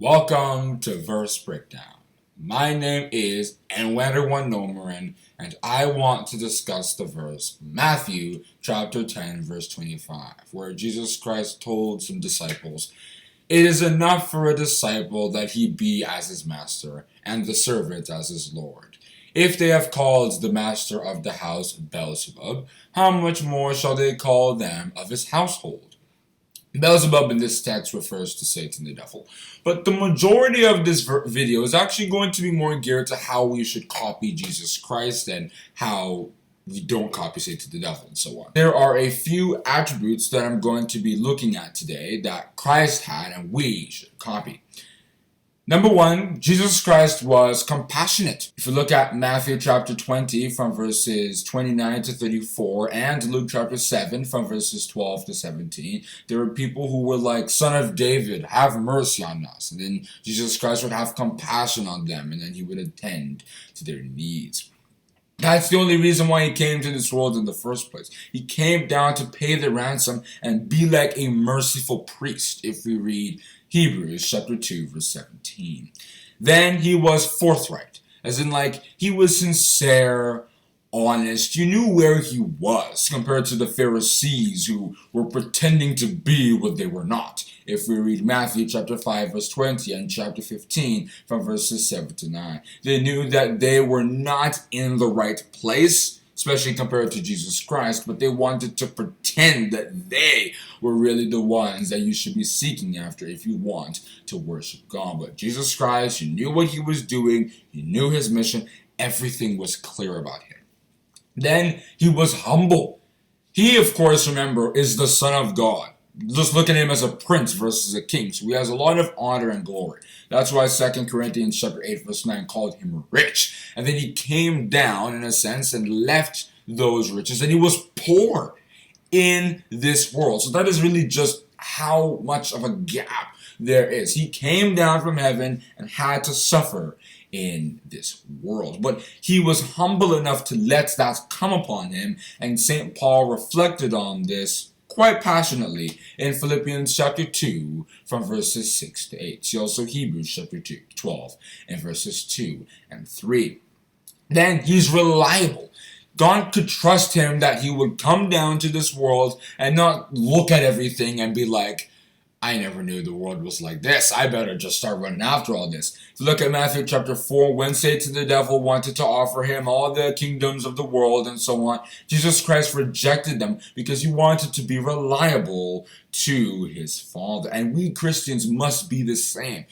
Welcome to Verse Breakdown. My name is Ewaenruwa Nomaren, and I want to discuss the verse Matthew chapter 10 verse 25, where Jesus Christ told some disciples, "It is enough for a disciple that he be as his master, and the servant as his Lord. If they have called the master of the house Beelzebub, how much more shall they call them of his household?" Beelzebub in this text refers to Satan the devil. But the majority of this video is actually going to be more geared to how we should copy Jesus Christ and how we don't copy Satan the devil and so on. There are a few attributes that I'm going to be looking at today that Christ had and we should copy. Number one, Jesus Christ was compassionate. If you look at Matthew chapter 20 from verses 29 to 34 and Luke chapter 7 from verses 12 to 17, there were people who were like, "Son of David, have mercy on us." And then Jesus Christ would have compassion on them and then he would attend to their needs. That's the only reason why he came to this world in the first place. He came down to pay the ransom and be like a merciful priest, if we read Hebrews chapter 2 verse 17. Then he was forthright, as in like he was sincere, honest. You knew where he was compared to the Pharisees who were pretending to be what they were not. If we read Matthew chapter 5 verse 20 and chapter 15 from verses 7 to 9. They knew that they were not in the right place, especially compared to Jesus Christ, but they wanted to pretend that they were really the ones that you should be seeking after if you want to worship God. But Jesus Christ, you knew what he was doing, you knew his mission, everything was clear about him. Then he was humble. He, of course, remember, is the Son of God. Just look at him as a prince versus a king. So he has a lot of honor and glory. That's why 2 Corinthians chapter 8 verse 9 called him rich. And then he came down, in a sense, and left those riches. And he was poor in this world. So that is really just how much of a gap there is. He came down from heaven and had to suffer in this world. But he was humble enough to let that come upon him. And St. Paul reflected on this quite passionately in Philippians chapter 2 from verses 6 to 8. See also Hebrews chapter 2, 12 and verses 2 and 3. Then he's reliable. God could trust him that he would come down to this world and not look at everything and be like, "I never knew the world was like this. I better just start running after all this." If you look at Matthew chapter 4, when Satan the devil wanted to offer him all the kingdoms of the world and so on, Jesus Christ rejected them because he wanted to be reliable to his Father. And we Christians must be the same.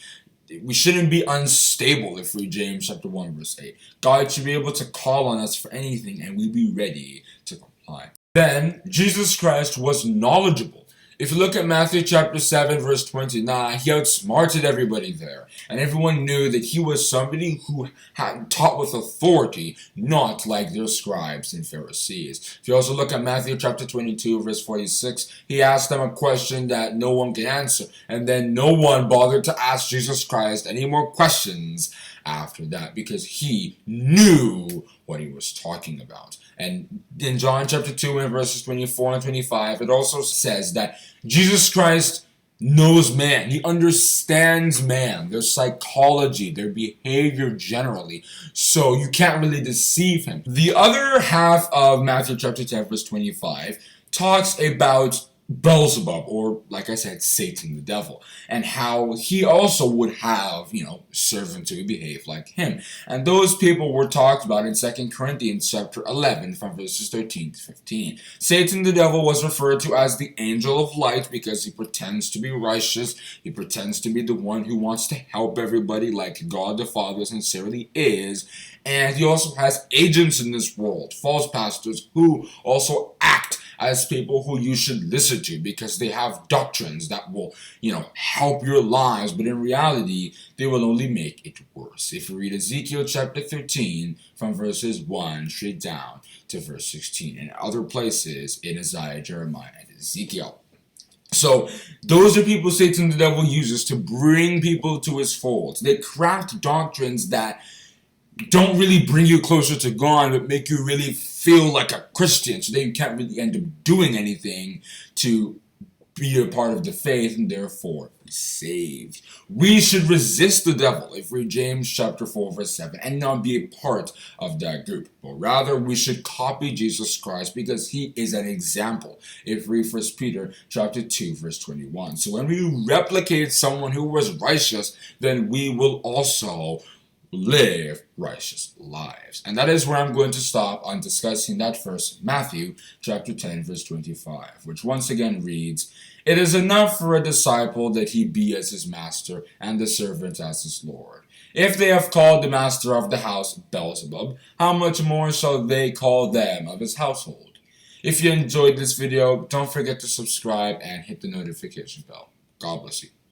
We shouldn't be unstable if we read James chapter 1 verse 8. God should be able to call on us for anything and we be ready to comply. Then Jesus Christ was knowledgeable. If you look at Matthew chapter 7 verse 29, he outsmarted everybody there. And everyone knew that he was somebody who had taught with authority, not like their scribes and Pharisees. If you also look at Matthew chapter 22 verse 46, he asked them a question that no one can answer. And then no one bothered to ask Jesus Christ any more questions after that because he knew what he was talking about. And in John chapter 2 and verses 24 and 25, it also says that Jesus Christ knows man. He understands man, their psychology, their behavior generally. So you can't really deceive him. The other half of Matthew chapter 10 verse 25 talks about Beelzebub, or like I said, Satan the devil, and how he also would have, servants who behave like him. And those people were talked about in 2 Corinthians chapter 11 from verses 13 to 15. Satan the devil was referred to as the angel of light because he pretends to be righteous. He pretends to be the one who wants to help everybody like God the Father sincerely is. And he also has agents in this world, false pastors, who also act as people who you should listen to because they have doctrines that will, help your lives, but in reality, they will only make it worse. If you read Ezekiel chapter 13 from verses 1 straight down to verse 16 and other places in Isaiah, Jeremiah, and Ezekiel. So those are people Satan the devil uses to bring people to his fold. They craft doctrines that don't really bring you closer to God, but make you really feel like a Christian, so that you can't really end up doing anything to be a part of the faith and therefore be saved. We should resist the devil if we read James chapter 4 verse 7 and not be a part of that group, but rather we should copy Jesus Christ because he is an example if we read 1 Peter chapter 2 verse 21. So when we replicate someone who was righteous, then we will also live righteous lives. And that is where I'm going to stop on discussing that verse, Matthew chapter 10 verse 25, which once again reads, "It is enough for a disciple that he be as his master, and the servant as his Lord. If they have called the master of the house Beelzebub, how much more shall they call them of his household?" If you enjoyed this video, don't forget to subscribe and hit the notification bell. God bless you.